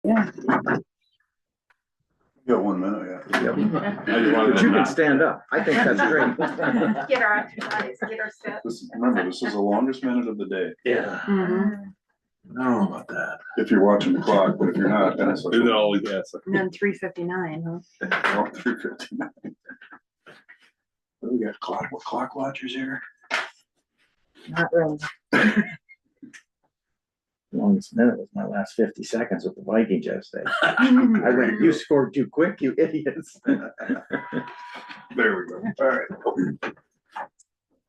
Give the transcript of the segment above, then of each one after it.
Yeah. You got 1 minute, yeah. But you can stand up. I think that's great. Get our exercise, get our steps. Remember, this is the longest minute of the day. Yeah. Mhm. I don't know about that. If you're watching the clock, but if you're not, then it's like. Is it always, yes. And then 3:59, huh? 3:59. We got clock watchers here. Not really. Longest minute was my last 50 seconds with the Vikings yesterday. I went, you scored too quick, you idiots. There we go. All right.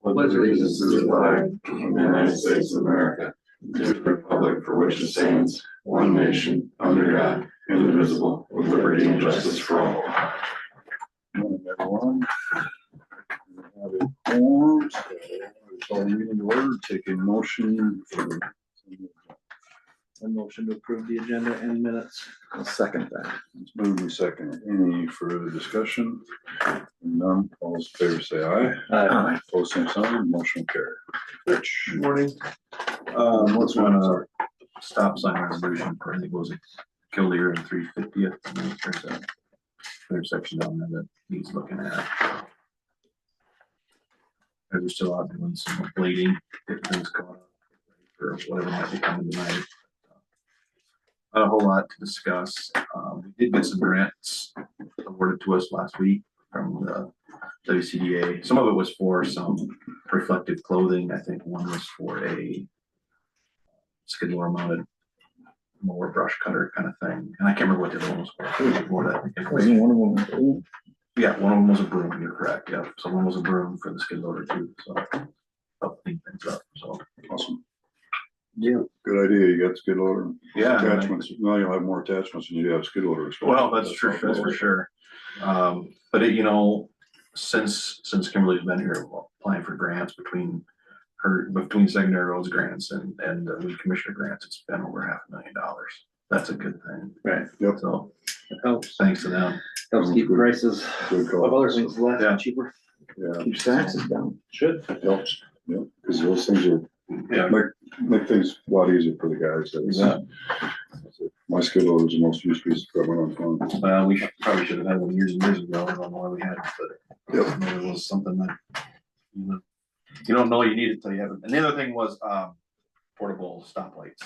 Pledge allegiance to the flag of the United States of America, to the republic for which it stands, one nation, under God, indivisible, with liberty and justice for all. Morning, everyone. We have a form, so it's all reading the word, taking motion for. A motion to approve the agenda and minutes. I'll second that. It's moved and seconded. Any further discussion? None, all those in favor say aye. Aye. Opposed, same sign, motion carried. Rich. Morning. What's going on? Stop sign resolution for, I think, was it Kildare and 350th? There's a intersection down there that needs looking at. We're still out doing some blading, getting things going on for whatever might be coming tonight. Not a whole lot to discuss. We did get some grants awarded to us last week from the WCDA. Some of it was for some reflective clothing. I think one was for a skid loader mounted mower brush cutter kind of thing. And I can't remember what the other one was for. Wasn't one of them? Yeah, one of them was a broom, you're correct, yeah. So one was a broom for the skid loader too, so help clean things up, so. Awesome. Yeah. Good idea. You got skid loader. Yeah. Attachments. Now you'll have more attachments than you do have skid loaders. Well, that's true, that's for sure. But it, you know, since Kimberly's been here applying for grants between secondary roads grants and weed commissioner grants, it's been over $500,000. That's a good thing. Right. Yep. So It helps. thanks to them. Helps keep prices Good call. of other things less Yeah. and cheaper. Yeah, Keeps taxes down. Should. it helps. Yep, because those things are, Yeah. make things a lot easier for the guys. My skid loader is the most used piece of equipment on farm. Well, we probably should have had one years and years ago. I don't know why we had it, but Yep. it was something that you don't know you need it till you have it. And the other thing was portable stoplights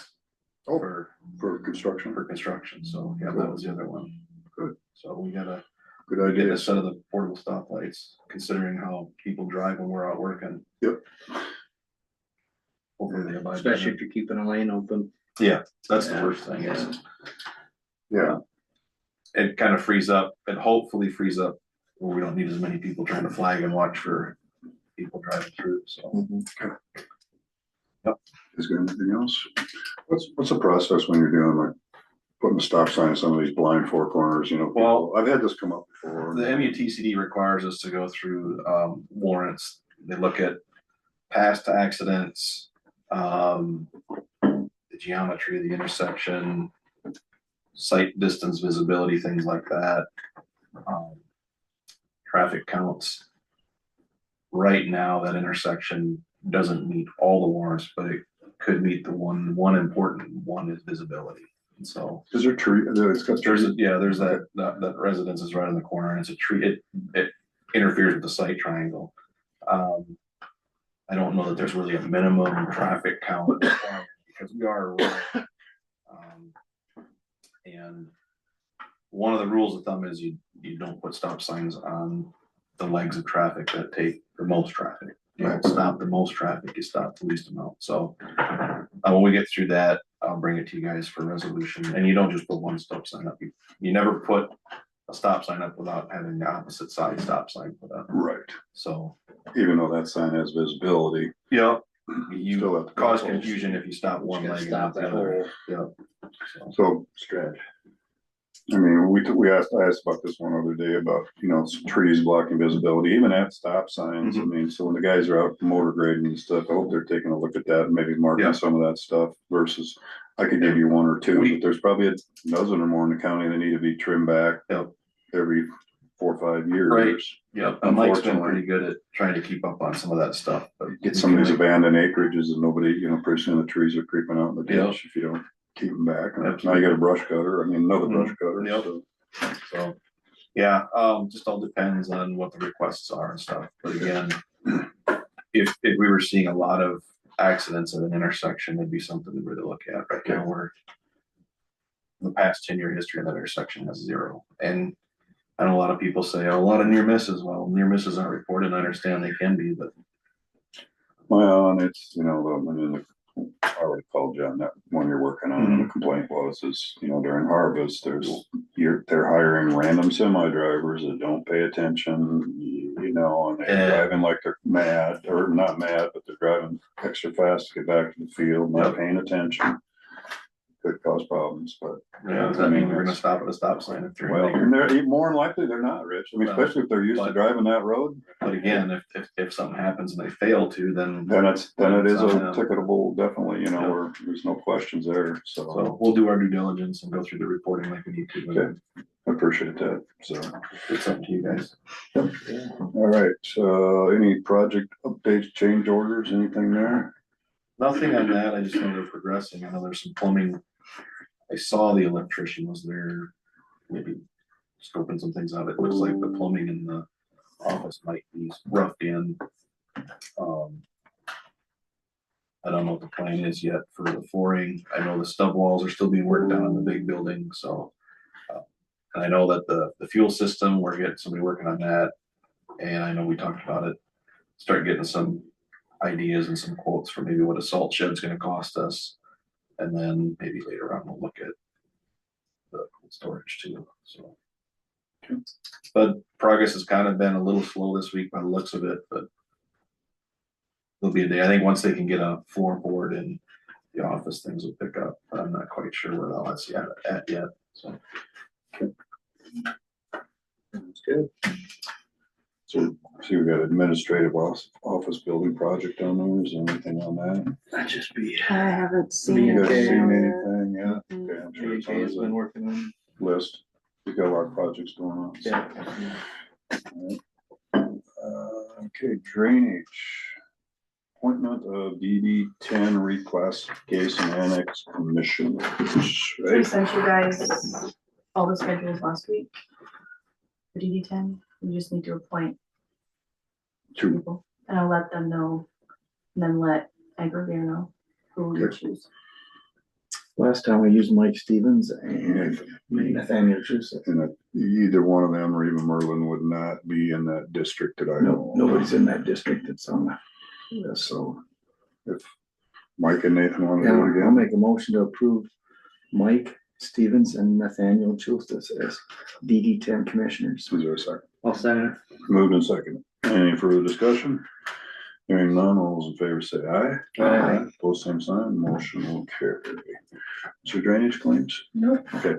Oh, for for construction. construction. So yeah, that was the other one. Good. So we gotta Good get idea. a set of the portable stoplights, considering how people drive when we're out working. Yep. Hopefully they abide by Especially that. if you're keeping a lane open. Yeah, that's the Yeah. first thing. Is Yeah, it kind of frees up and hopefully frees up where we don't need as many people trying to flag and watch for people driving through. So is there anything else? What's the process when you're doing like putting a stop sign in some of these blind four corners, you know? Well, I've had this come up before. the MUTCD requires us to go through warrants. They look at past accidents, the geometry of the intersection, sight distance, visibility, things like that. Traffic counts. Right now, that intersection doesn't meet all the warrants, but it could meet the one important one is visibility. And so Is there tree, it's got trees? there's that residence is right in the corner and it's a tree. It interferes with the sight triangle. I don't know that there's really a minimum traffic count because we are rural. And one of the rules of thumb is you don't put stop signs on the legs of traffic that take the most traffic. You don't stop the most traffic, you stop the least amount. So when we get through that, I'll bring it to you guys for resolution. And you don't just put one stop sign up. You never put a stop sign up without having the opposite side stop sign put up. Right, So, even though that sign has visibility. yeah, Still you have to cause go. confusion if you stop one You gotta leg. stop and not that the other. whole Yeah. So, stretch. I mean, I asked about this one other day about, you know, some trees blocking visibility, even at stop signs. I mean, so when the guys are out motor grading and stuff, I hope they're taking a look at that and maybe marking Yeah. some of that stuff versus I could give you one or two, We- but there's probably a dozen or more in the county that need to be trimmed back Yep. every 4 or 5 years. Right. Yeah, and Mike's been Unfortunately. pretty good at trying to keep up on some of that stuff. But Get some of these abandoned acreages and nobody, you know, pretty soon the trees are creeping out in the Yeah. ditch if you don't keep them back. And now you got a brush cutter, I mean, another brush cutter, Yep. so. So, yeah, just all depends on what the requests are and stuff. But again, if we were seeing a lot of accidents at an intersection, it'd be something to really look at. Right now, where the past 10-year history of that intersection has 0. And I know a lot of people say, oh, a lot of near misses. Well, near misses aren't reported. I understand they can be, but Well, and it's, you know, I mean, I already called you on that one you're working on, and the complaint was, you know, during harvest, they're hiring random semi drivers that don't pay attention, you know, and they're driving like they're mad, or not mad, but they're driving extra fast to get back to the field, not paying attention. Could cause problems, but. yeah, does that mean we're gonna stop at a stop sign if they're Well, here? and they're more than likely, they're not, Rich. I mean, Well, especially if they're used to but- driving that road, But again, if something happens and they fail to, then then it is a Yeah. ticketable, definitely, you know, Yeah. where there's no questions there, so. so we'll do our due diligence and go through the reporting like we need to. Okay. I appreciate that, so. It's up to you guys. All right, any project updates, change orders, anything there? Nothing on that. I just know they're progressing. I know there's some plumbing. I saw the electrician was there, maybe scoping some things out. It looks like the plumbing in the office might be roughed in. I don't know what the plan is yet for the flooring. I know the stub walls are still being worked on in the big building, so. And I know that the fuel system, we're getting somebody working on that. And I know we talked about it, start getting some ideas and some quotes for maybe what a salt shed's gonna cost us. And then maybe later on, we'll look at the storage too, so. But progress has kind of been a little slow this week by the looks of it, but there'll be a day. I think once they can get a floorboard in the office, things will pick up, but I'm not quite sure where all that's at yet, so. That's good. So, see, we got administrative office building project on there, is there anything on that? That'd just be. I haven't seen You guys it. seen anything yet? Mm. Okay, I'm sure it's BK has been on working on. the list, we got a lot of projects going on. so. Okay, drainage. Appointment of DD 10 reclassification annex commission. We Right? sent you guys all the schedules last week. For DD10, you just need to appoint two Two. people, and I'll let them know, and then let Agribeer know who you choose. Last time we used Mike Stevens and Nathaniel Joseph. And that either one of them or even Merlin would not be in that district that I know. No, nobody's in that district that's on that. Yeah, so if Mike and Nathan want to Yeah, do it I'll again, make a motion to approve Mike Stevens and Nathaniel Joseph as DD10 commissioners. is there a second? I'll second Moved and second. Any further discussion? Hearing none, all those in favor say aye. Aye. Both same sign, motion will carry. So drainage claims? Nope. Okay,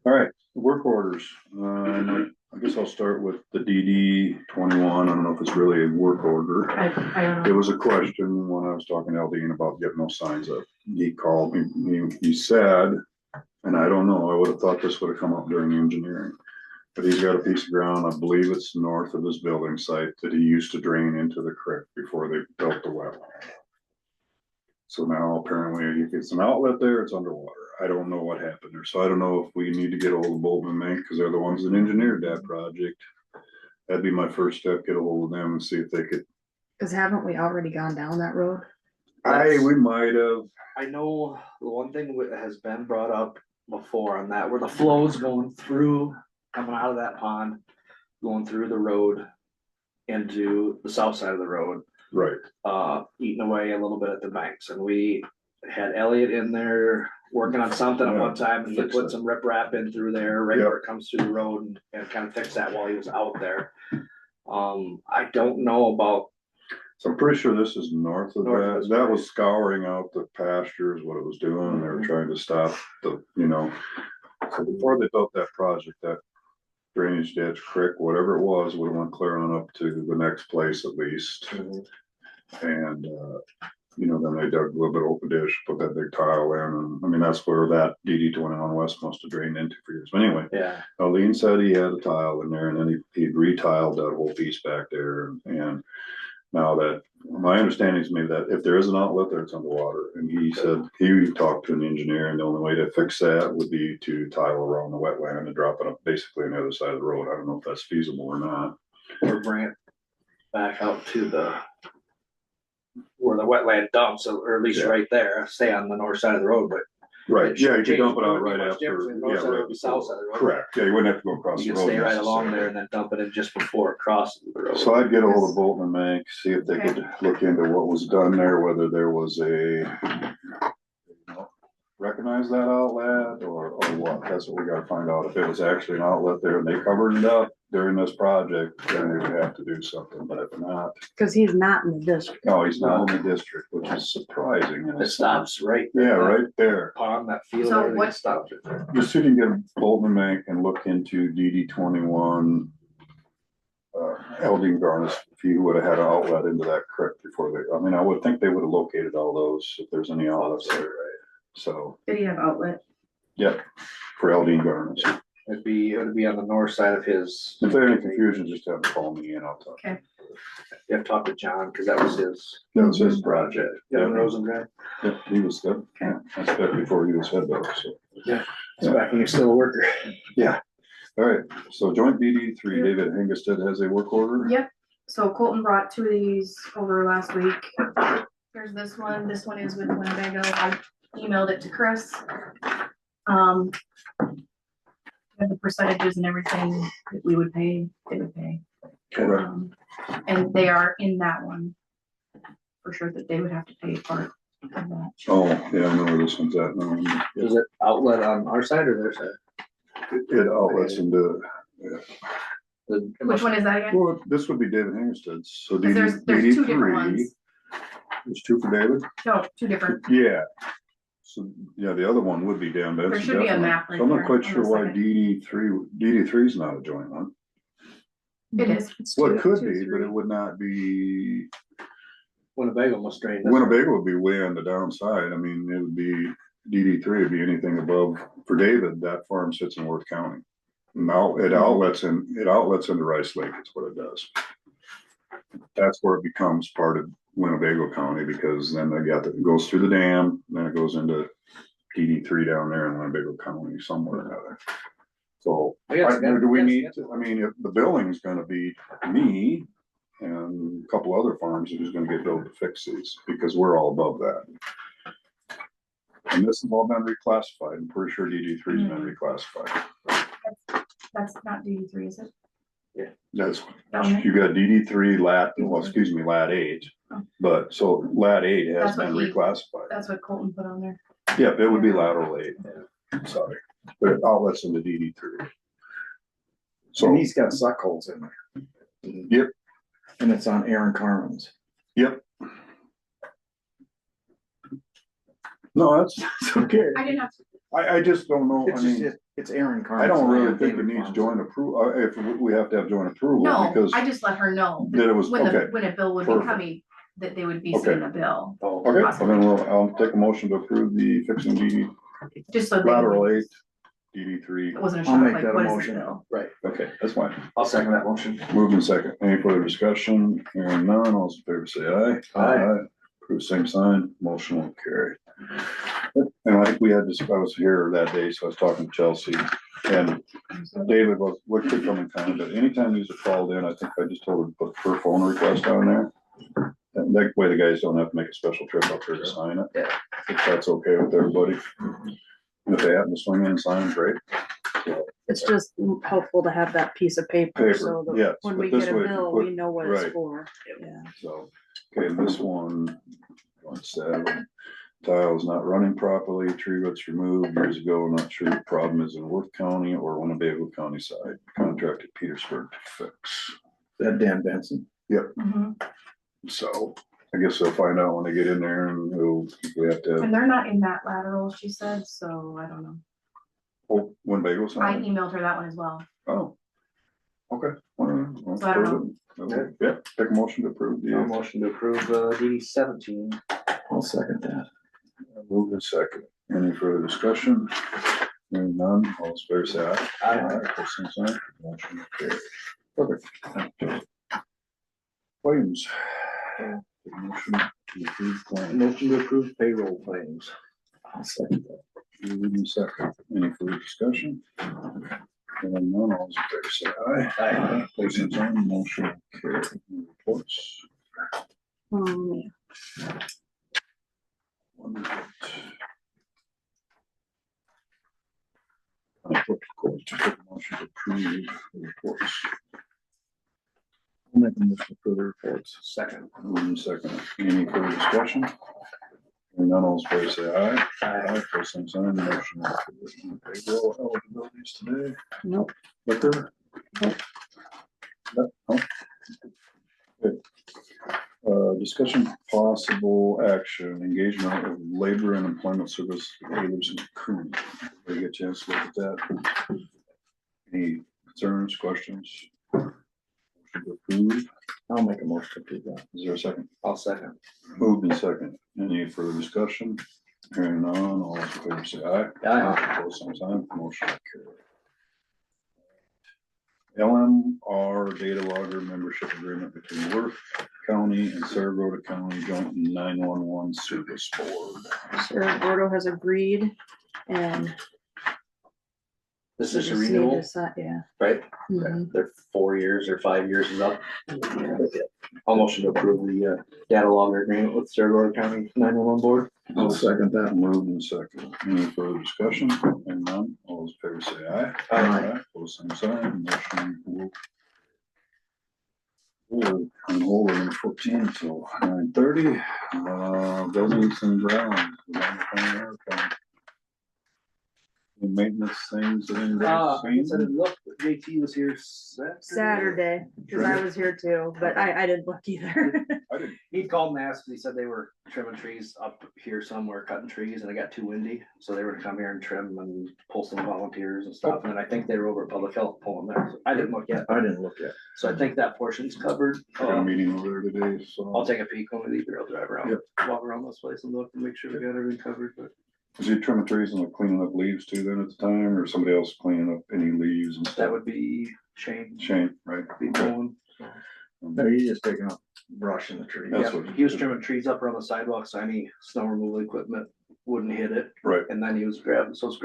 all right, work orders. I guess I'll start with the DD 21. I don't know if it's really a work order. I don't It know. was a question when I was talking to Aldine about getting those signs up. He called me, he said, and I don't know, I would have thought this would have come up during engineering. But he's got a piece of ground, I believe it's north of his building site, that he used to drain into the creek before they built the well. So now apparently if it's an outlet there, it's underwater. I don't know what happened there. So I don't know if we need to get a hold of Bolton and Mink, because they're the ones that engineered that project. That'd be my first step, get a hold of them and see if they could. Cause haven't we already gone down that road? We might have. I know the one thing that has been brought up before on that, where the flow's going through, coming out of that pond, going through the road into the south side of the road, Right. eating away a little bit at the banks. And we had Elliot in there working on something at one time, and he Fix put that. some riprap in through there, right Yep. where it comes through the road, and kind of fix that while he was out there. I don't know about, So I'm pretty sure this is north of North of that. this, That right. was scouring out the pastures, what it was doing, and they were trying to stop the, So before they built that project, that drainage ditch, creek, whatever it was, would have went clear on up to the next place at least. And, then they dug a little bit of open ditch, put that big tile in, and I mean, that's where that DD 21 West must have drained into for years. But anyway, yeah, Aline said he had a tile in there, and then he'd retiled that whole piece back there, and Now that, my understanding is maybe that if there is an outlet there, it's underwater, and he said he talked to an engineer, and the only way to fix that would be to tile around the wetland and drop it up basically on the other side of the road. I don't know if that's feasible or not. Or bring it back out to where the wetland dumps, or at least Yeah. right there, stay on the north side of the road, but. Right, yeah, you could dump it out Wouldn't be right much after, difference between yeah, north side right and south side of the road. correct, yeah, you wouldn't have to go across the You road. can stay right along necessarily. there and then dump it in just before it crosses the road. So I'd get a hold of Bolton and Mank, see if they Okay. could look into what was done there, whether there was recognize that outlet or what, that's what we gotta find out, if it was actually an outlet there and they covered it up during this project, then they would have to do something, but if not, Cause he's not in the district. no, he's not in the district, which is surprising. in a It stops right. sense. Yeah, right there. On that field, So everything what- stops it there. The city can Bolton and Mank and look into DD 21. Elding Garnis, if you would have had an outlet into that creek before they, I mean, I would think they would have located all those if there's any outlets there, right? So, Did he have outlet? yeah, for Elding Garnis. It would be on the north side of his. If there's any confusion, just have them call me and I'll talk. Okay. You have to talk to John, cause that was his. That was his project. John Rosengren. Yeah, he was good. Yeah, that's back before he was head though, so. It's back when you're still a worker. All right, so joint DD 3, David Hengstead has a work order. Yep, so Colton brought two of these over last week. Here's this one is with Winnebago, I emailed it to Chris. And the percentages and everything that we would pay, they would pay. Okay. And they are in that one. For sure that they would have to pay part of that. Oh, yeah, I know where this one's at. No, Is it outlet on our side or their side? it outlets into, Which one is that again? well, this would be David Hengsted's, so 'Cause DD there's two different 3. ones. There's two for David? No, two different. Yeah. So, yeah, the other one would be Dan Benson. There should be a definitely. map right So I'm there not quite on sure the why second. DD3 is not a joint one. It is. It's Well, two- it could two, be, but three. it would not be, Winnebago must drain this. way. Winnebago would be way on the downside. I mean, it would be, DD3 would be anything above, for David, that farm sits in Worth County. Now, it outlets into Rice Lake, is what it does. That's where it becomes part of Winnebago County, because then it goes through the dam, then it goes into DD3 down there in Winnebago County somewhere or another. So, I guess- do we need, I mean, if the billing's gonna be me and a couple other farms who's gonna get billed to fix these, because we're all above that. And this has all been reclassified, I'm pretty sure DD3's been reclassified. That's not DD3, is it? That's, Down there? you got DD3 lat, well, excuse me, lat 8, but so lat 8 has That's what been he- reclassified. That's what Colton put on there. Yeah, it would be lateral 8, sorry, but it outlets into DD3. So, And he's got suck holes in there. Yep. And it's on Aaron Carmen's. yep. No, that's okay. I didn't have to. I just don't know, I It's just, mean, it's Aaron Carmen's. I don't really land, think it David needs Farms. joint approval, if we have to have joint approval, No, because I just let her know that it was, when okay. when a bill would be Perfect. coming, that they would be seeing Okay. a bill. Okay, well then I'll take a motion to approve the fixing DD, Just so they. lateral 8, DD3. It wasn't a I'll shock, make like, that a what is the motion. bill? Right, Okay, that's fine. I'll second that motion. Moved in second. Any further discussion? Hearing none, all those in favor say aye. Aye. Approve same sign, motion will carry. And I think we had this, I was here that day, so I was talking to Chelsea, and David was, what could come in time, but anytime these are called in, I think I just told her to put her phone request on there. And that way the guys don't have to make a special trip up there to sign it. Yeah. If that's okay with everybody. And if they happen to swing in and sign, great. It's just helpful to have that piece of paper so Paper, yes, that when but we this get a way you bill, put- we know what right. it's for. Yeah. So, okay, this one, 1/7, tile is not running properly, tree roots removed years ago, not sure the problem is in Worth County or Winnebago County side, contracted Petersburg to fix. That Dan Benson. Mhm. So, I guess they'll find out when they get in there and we have to, And they're not in that lateral, she said, so I don't know. oh, Winnebago I side? emailed her that one as well. Oh. Okay. Well, So I don't okay, yeah, take a motion to approve No the, motion to approve, DD 17. I'll second that. move in second. Any further discussion? Hearing none, all those in favor say aye. Aye. Put same sign. Motion carried. Perfect. Thank you. Williams, Motion to approve claim. Motion to approve payroll claims. I'll second that. Moved in second. Any further discussion? Hearing none, all those in favor say aye. Aye. Opposed, same sign. Motion carried. Reports. Yeah. One report. Court to take a motion to approve the reports. I'll make a motion to approve the reports. Second. Moved in second. Any further discussion? Hearing none, all those in favor say aye. Aye. Opposed, same sign. Motion carried. Payroll eligibilities today. Nope. Liquor? No. Good. Discussion possible action, engagement of labor and employment service leaders in Coon. Did you get a chance to look at that? Any concerns, questions? Motion to approve. I'll make a motion to approve that. Is there a second? I'll second. Moved in second. Any further discussion? Hearing none, all those in favor say aye. Aye. Opposed, same sign. Motion carried. LMR data logger membership agreement between Worth County and Saragota County Joint 911 Service Board. Sarah Gordo has agreed and. This is a just need to renewal, si- Yeah. right? Mhm. They're 4 years or 5 years is up. I'll motion to approve the data logger agreement with Saragordo County 911 Board. I'll second that. Moved in second. Any further discussion? And none, all those in favor say aye. Aye. Opposed, same sign. Motion will. We're on hold at 14 until 9:30. Buildings and grounds. The maintenance things that anybody seen? Look, JT was here Saturday, cause I was here too, but I didn't look either. I didn't. He called and asked, he said they were trimming trees up here somewhere, cutting trees, and it got too windy, so they were gonna come here and trim and pull some volunteers and stuff, and then I think they were over at Public Health pulling there, so I didn't look yet, I didn't look yet. so I think that portion's covered. I got a meeting over there today, so. I'll take a peek when we leave here, I'll drive around, Yep. walk around this place and look and make sure we got everything covered, but. Is he trimming trees and like cleaning up leaves too then at the time, or somebody else cleaning up any leaves and That stuff? would be Shane, Shane, right? be going. No, he's just taking up brush in the tree. That's Yeah, what- he was trimming trees up around the sidewalk, so any snow removal equipment wouldn't hit it. Right, And then he was grabbing some,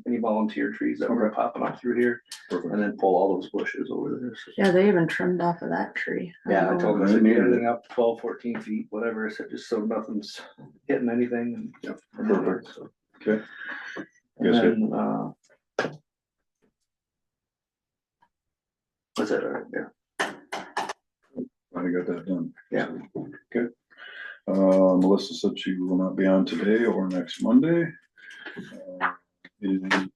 any volunteer trees that were Okay. popping up through here, perfect. and then pull all those bushes over there. So- Yeah, they even trimmed off of that tree. Yeah, I don't told him, know. I said, get everything up 12, 14 feet, whatever, I said, just so nothing's hitting anything. And- Yep, and perfect. so- Okay. And Yes, then, what's that right there? I got that done. Yeah. Okay. Melissa said she will not be on today or next Monday. Anything,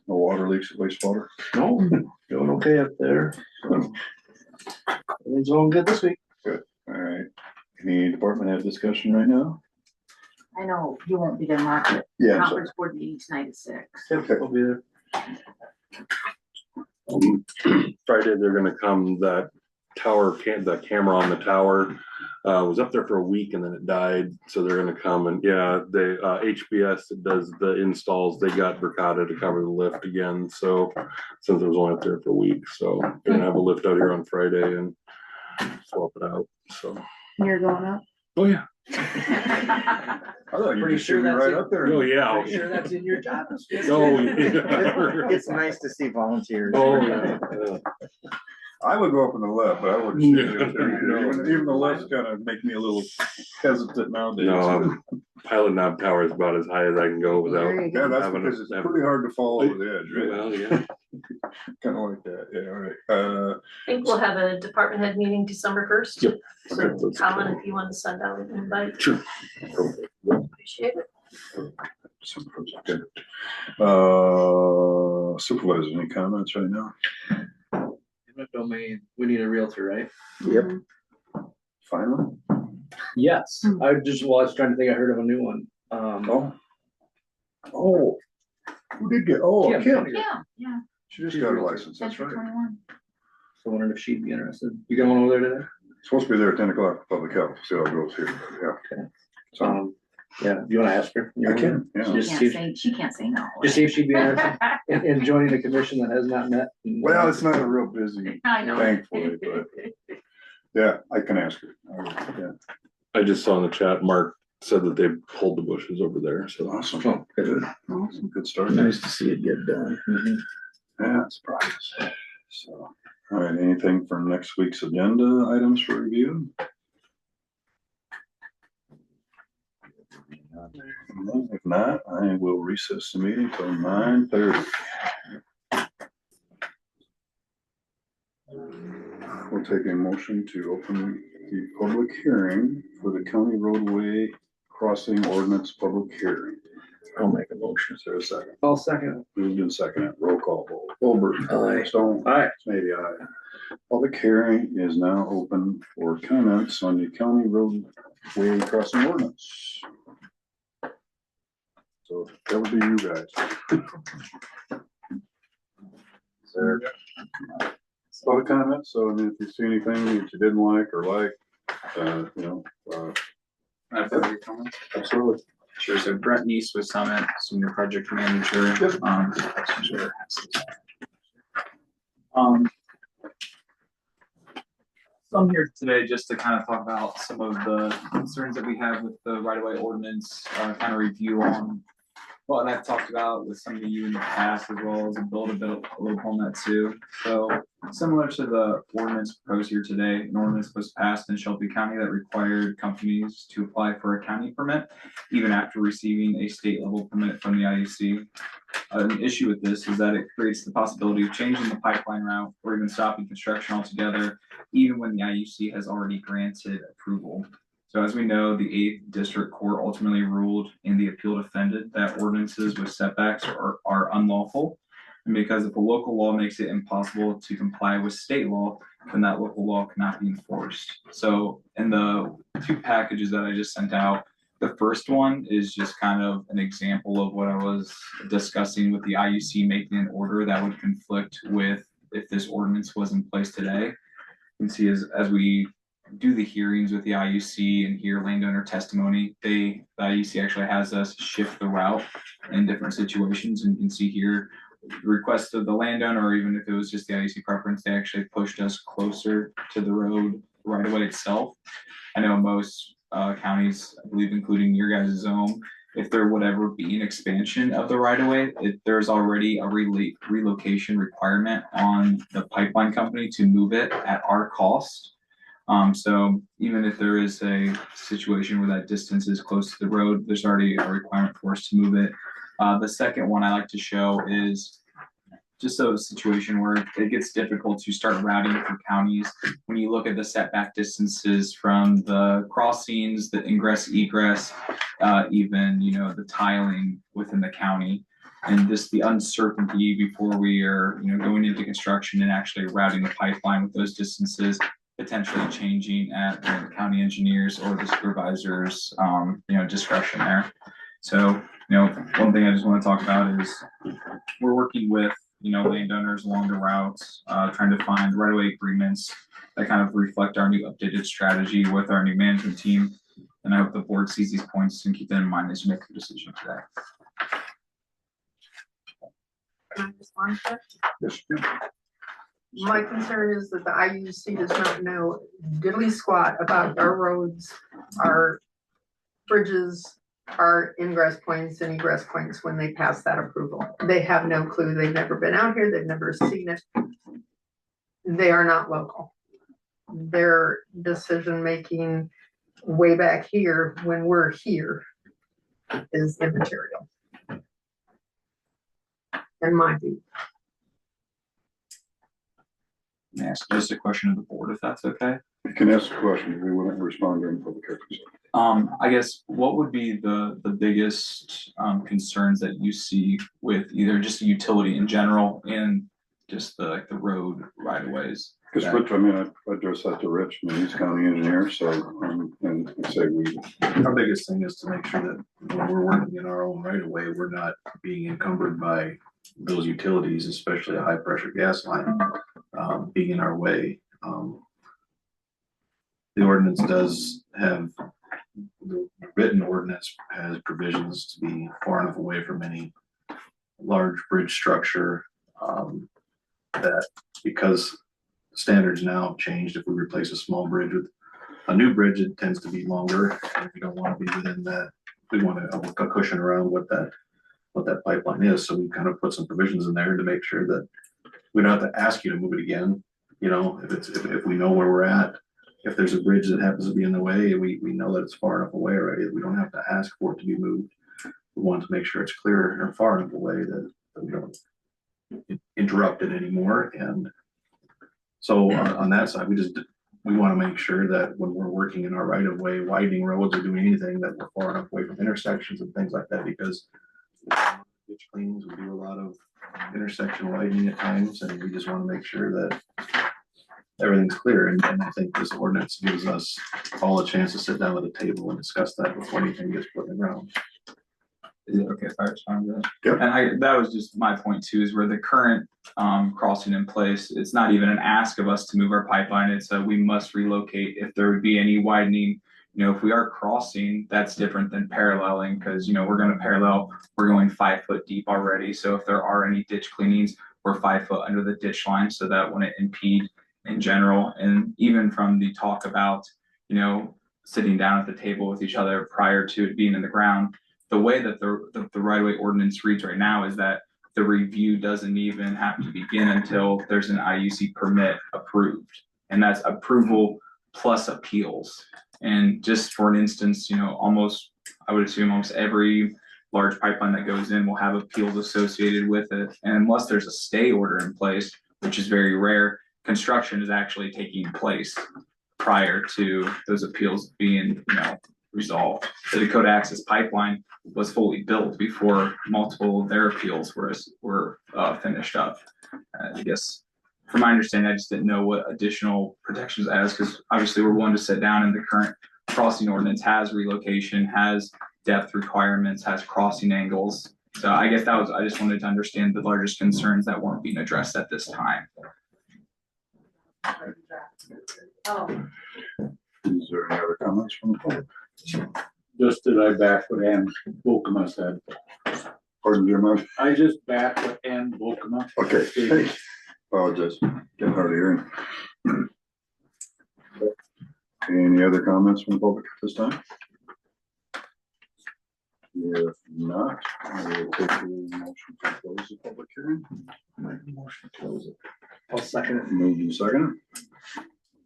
no water leaks at wastewater? No, doing okay up there. So, everything's going good this week. All right. Any department head discussion right now? I know you won't be there, Mark, but Yeah, I'm sorry. conference board meeting tonight at 6. Yep, I'll be there. Friday, they're gonna come, that tower, the camera on the tower, was up there for a week and then it died, so they're gonna come and, yeah, they, HBS that does the installs, they got Verkada to cover the lift again, so, since it was only up there for a week, so they're gonna have a lift out here on Friday and swap it out, so. You're going up? Oh, yeah. I thought you Pretty just sure shoot me that's right it. up there. Oh, yeah. Pretty sure that's in your job description. Oh, yeah. It's nice to see volunteers. Oh, yeah. I would go up in the left, but I wouldn't. Even the left's kind of make me a little hesitant nowadays. No, pilot knob tower is about as high as I can go without. There you Yeah, go. that's having because a- it's pretty hard to fall over the edge, right? Well, yeah. Kind of like that, yeah, all right. I think we'll have a department head meeting December 1st. Yep. So Okay, that's Colin, cool. if you want to send out an invite, Sure. appreciate it. Okay. Supervisor, any comments right now? Eminent domain, we need a realtor, right? Yep. Finally? Yes, I was trying to think, I heard of a new one. Oh, who did get, Kim. Kim, Yeah, she just got a license, that's Century right. 21. So wondering if she'd be interested. You going over there today? Supposed to be there at 10 o'clock, public health, see how it goes here, yeah. So, Yeah, you wanna ask her? I can, yeah. Just Can't see if- say, she can't say no. Just see if she'd be interested in joining a commission that has not met. Well, it's not a real busy, I know. thankfully, but, yeah, I can ask her. All right, yeah. I just saw in the chat, Mark said that they pulled the bushes over there, so. Awesome. Oh, good. Awesome. Good start. Nice to see it get done. Yeah, it's progress. So, all right, anything from next week's agenda items for review? If not, I will recess the meeting till 9:30. We'll take a motion to open the public hearing for the county roadway crossing ordinance public hearing. I'll make a motion. Is there a second? I'll second. Moved in second, roll call vote. Goldberg. Aye. Stone. Aye. Maybe aye. Public hearing is now open for comments on the county roadway crossing ordinance. So that would be you guys. Is there public comments? So I mean, if you see anything that you didn't like or like, I've got your comments. absolutely. Sure, so Brett Neese with Summit, Senior Project Manager. Yep. Sure. So I'm here today just to kind of talk about some of the concerns that we have with the right-of-way ordinance, kind of review on what I've talked about with some of you in the past, as well as build a little on that too. So similar to the ordinance proposed here today, an ordinance was passed in Shelby County that required companies to apply for a county permit, even after receiving a state level permit from the IUC. An issue with this is that it creates the possibility of changing the pipeline route or even stopping construction altogether, even when the IUC has already granted approval. So as we know, the 8th District Court ultimately ruled in the appeal defended that ordinances with setbacks are unlawful. And because if a local law makes it impossible to comply with state law, then that local law cannot be enforced. So in the 2 packages that I just sent out, the first one is just kind of an example of what I was discussing with the IUC making an order that would conflict with if this ordinance was in place today. You can see as we do the hearings with the IUC and hear landowner testimony, the IUC actually has us shift the route in different situations. And you can see here, the request of the landowner, or even if it was just the IUC preference, they actually pushed us closer to the road right away itself. I know most counties, I believe including your guys' own, if there would ever be an expansion of the right of way, there's already a relocation requirement on the pipeline company to move it at our cost. So even if there is a situation where that distance is close to the road, there's already a requirement for us to move it. The second one I like to show is just a situation where it gets difficult to start routing for counties when you look at the setback distances from the crossings, the ingress, egress, even, the tiling within the county. And just the uncertainty before we are, going into construction and actually routing the pipeline with those distances, potentially changing at the county engineers or the supervisors, discretion there. So, one thing I just want to talk about is we're working with, landowners along the routes, trying to find right-of-way agreements that kind of reflect our new updated strategy with our new management team. And I hope the board sees these points and keep them in mind as you make the decision today. Can I respond to that? Yes. My concern is that the IUC does not know diddly squat about our roads, our bridges, our ingress points and egress points when they pass that approval. They have no clue. They've never been out here. They've never seen it. They are not local. Their decision-making way back here when we're here is immaterial. In my view. May I ask just a question of the board, if that's okay? You can ask a question. We wouldn't respond during public hearings. I guess what would be the biggest concerns that you see with either just the utility in general and just the road right of ways? Because Rich, I addressed that to Rich, he's county engineer, so, and I say Our biggest thing is to make sure that when we're working in our own right of way, we're not being encumbered by those utilities, especially a high pressure gas line, being in our way. The ordinance does have, the written ordinance has provisions to be far enough away from any large bridge structure, that because standards now have changed, if we replace a small bridge with A new bridge, it tends to be longer, and we don't wanna be within that, we want a cushion around what that pipeline is, so we kind of put some provisions in there to make sure that we don't have to ask you to move it again, you know, if we know where we're at. If there's a bridge that happens to be in the way, we know that it's far enough away already, we don't have to ask for it to be moved. We want to make sure it's clear or far enough away that we don't interrupt it anymore, and so on that side, we wanna make sure that when we're working in our right of way, widening roads or doing anything, that we're far enough away from intersections and things like that, because ditch cleans, we do a lot of intersection widening at times, and we just wanna make sure that everything's clear, and I think this ordinance gives us all a chance to sit down at a table and discuss that before anything gets put in the ground. Is it okay if I respond to that? Yep. And that was just my point too, is where the current crossing in place, it's not even an ask of us to move our pipeline, it's a we must relocate if there would be any widening. You know, if we are crossing, that's different than paralleling, because, you know, we're gonna parallel, we're going 5 foot deep already, so if there are any ditch cleanings, we're 5 foot under the ditch line, so that wouldn't impede in general. And even from the talk about, you know, sitting down at the table with each other prior to it being in the ground, the way that the right of way ordinance reads right now is that the review doesn't even have to begin until there's an IUC permit approved. And that's approval plus appeals. And just for an instance, you know, I would assume almost every large pipeline that goes in will have appeals associated with it. And unless there's a stay order in place, which is very rare, construction is actually taking place prior to those appeals being, you know, resolved. The Dakota Access Pipeline was fully built before multiple of their appeals were finished up. I guess, from my understanding, I just didn't know what additional protections it has, because obviously we're willing to sit down, and the current crossing ordinance has relocation, has depth requirements, has crossing angles. So I guess I just wanted to understand the largest concerns that weren't being addressed at this time. Is there any other comments from the public? Just that I back what Ann Volkema said. Pardon, Jim? I just back what Ann Volkema. Okay, apologize, getting hard of hearing. Any other comments from the public at this time? If not, I will take a motion to close the public hearing. Make a motion to close it. I'll second it. Moved and seconded.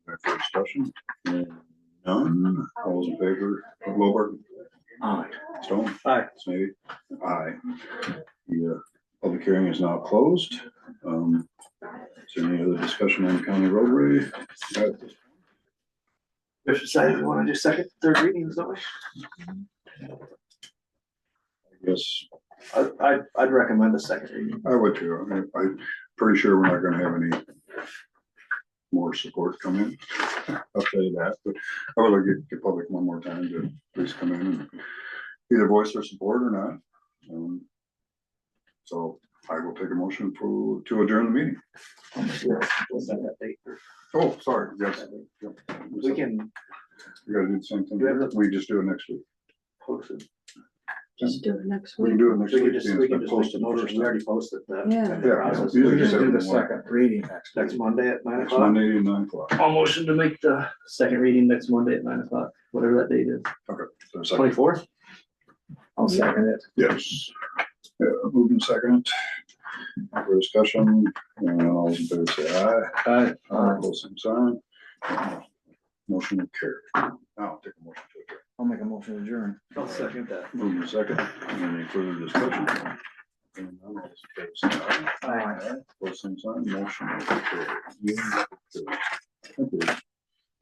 For discussion, none, all those in favor of Lowberg? Aye. Stone? Aye. Smithy? Aye. The public hearing is now closed. Is there any other discussion on county roadway? If decided we wanna do second, third readings, don't we? Yes, I'd recommend a second reading. I would too. I'm pretty sure we're not gonna have any more support come in. I'll tell you that, but I would like to give public one more time to please come in and either voice their support or not. So I will take a motion to adjourn the meeting. We'll set that date. Oh, sorry, yes. We can We gotta do the same thing. Do we have to- We just do it next week. post it. Just do it next We can week. do it next We week. can just, being we it's can been just make the posted the motion, first we already time. posted that. Yeah. that Yeah, process. yeah, We you just said do the it one. second reading next Next week. Monday at 9 Next o'clock. Monday at 9 o'clock. I'll motion to make the second reading next Monday at 9 o'clock, whatever that date is. So second. 24th? I'll second it. Yes. Yeah, moving second. For discussion, and all those in favor say aye. Aye. Both same sign. Motion will carry. Now take a motion to adjourn. I'll make a motion to adjourn. I'll second that. Moving second. Any further discussion? Hearing none, all those in favor say aye. Both same sign. Motion will carry.